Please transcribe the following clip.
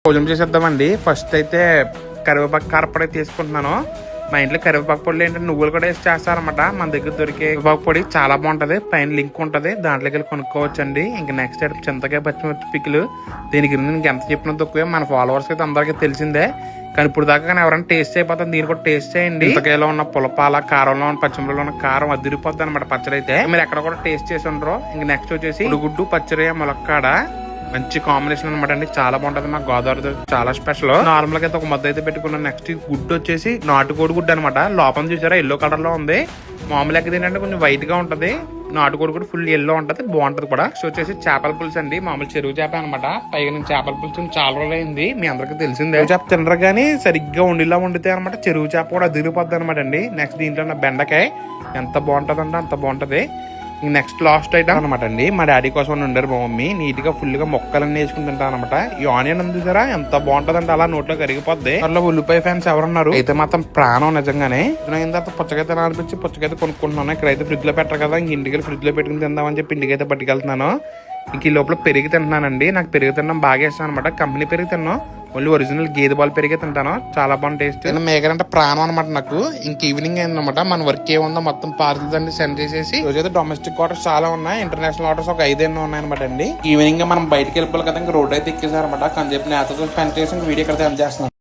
భోజనం చేసేద్దామండి. ఫస్ట్ అయితే కరివేపాకు కారపొడి తీసుకుంటున్నాను. మా ఇంట్లో కరివేపాకు పొడి ఏంటంటే నువ్వులు కూడా వేసి చేస్తారనమాట. మన దగ్గర దొరికే కరివేపాకు పొడి చాలా బాగుంటది. పైన లింక్ ఉంటది, దాంట్లోకి వెళ్ళి కొనుక్కోవచ్చు అండి. ఇంకా నెక్స్ట్ అయితే చింతకాయ పచ్చిమిర్చి పిక్కులు. దీనికి ఇంక ఎంత చెప్పినా తక్కువే. మన ఫాలోవర్స్ అయితే అందరికీ తెలిసిందే, కానీ ఇప్పుడు దాకా కానీ ఎవరైనా టేస్ట్ అయిపోతుంది. దీన్ని కూడా టేస్ట్ చేయండి. చింతకాయలో ఉన్న పులపాల, కారంలో ఉన్న పచ్చిమిరలో ఉన్న కారం అదిరిపోద్ది అనమాట పచ్చడి అయితే. మీరు ఎక్కడ కూడా టేస్ట్ చేసి ఉండరు. ఇంక నెక్స్ట్ వచ్చేసి ఉడుగుడ్డు పచ్చడి ములక్కాడ మంచి కాంబినేషన్ అనమాట అండి. చాలా బాగుంటది. మా గోదావరి చాలా స్పెషల్. నార్మల్ గా అయితే ఒక ముద్ద అయితే పెట్టుకున్నాం. నెక్స్ట్ గుడ్డు వచ్చేసి నాటుకోడి గుడ్డు అనమాట. లోపల చూసారా ఎల్లో కలర్ లో ఉంది. మామూలు ఎక్కడ ఏంటంటే కొంచెం వైట్ గా ఉంటది. నాటుకోడి కూడా ఫుల్ ఎల్లో ఉంటది, బాగుంటది కూడా. నెక్స్ట్ వచ్చేసి చేపల పులుసు అండి. మామూలు చెరువు చేప అనమాట. పైగా నేను చేపల పులుసు చాలా రోజులు అయింది, మీ అందరికీ తెలిసిందే. చేప తినరు కానీ సరిగ్గా వండిలా వండితే అనమాట. చెరువు చేప కూడా అదిరిపోద్ది అనమాట అండి. నెక్స్ట్ దీంట్లో ఉన్న బెండకాయ ఎంత బాగుంటది అంటే అంత బాగుంటది. నెక్స్ట్ లాస్ట్ ఐటమ్ అనమాట అండి. మా డాడీ కోసం ఉండరు మా మమ్మీ. నీట్ గా ఫుల్ గా మొక్కలన్నీ వేసుకుని తింటా అనమాట. ఈ ఆనియన్ ఉంది చూసారా ఎంత బాగుంటది అంటే అలా నోట్లో కరిగిపోద్ది. అట్లా ఉల్లిపాయ ఫ్యాన్స్ ఎవరున్నారు అయితే మాత్రం ప్రాణం నిజంగానే. అయిన తర్వాత పుచ్చకాయ తినాలనిపించి పుచ్చకాయ కొనుక్కుంటున్నాను. ఇక్కడైతే ఫ్రిడ్జ్ లో పెట్టరు కదా, ఇంక ఇంటికి ఫ్రిడ్జ్ లో పెట్టుకుని తిందామని చెప్పి ఇంటికైతే పట్టుకెళ్తున్నాను. ఇంక ఈ లోపల పెరిగి తింటున్నానండి. నాకు పెరుగు తినడం బాగా ఇష్టం అనమాట. కంపెనీ పెరుగు తిన్నాను, ఓన్లీ ఒరిజినల్ గేదె పాలు పెరిగే తింటాను. చాలా బాగుంది టేస్ట్. మేకరంటే ప్రాణం అనమాట నాకు. ఇంక ఈవినింగ్ అయిందనమాట. మన వర్క్ ఏముందో మొత్తం పార్సల్స్ అన్ని సెండ్ చేసేసి, రోజైతే డొమెస్టిక్ ఆర్డర్స్ చాలా ఉన్నాయి, ఇంటర్నేషనల్ ఆర్డర్స్ ఒక 5 ఉన్నాయన్నమాట అండి. ఈవినింగ్ మనం బయటకి వెళ్ళిపోవాలి కదా, ఇంకా రోడ్ అయితే ఎక్కేసారనమాట. కానీ చెప్పి నేతతో స్పెండ్ చేసి వీడియో ఇక్కడ చేస్తున్నాను.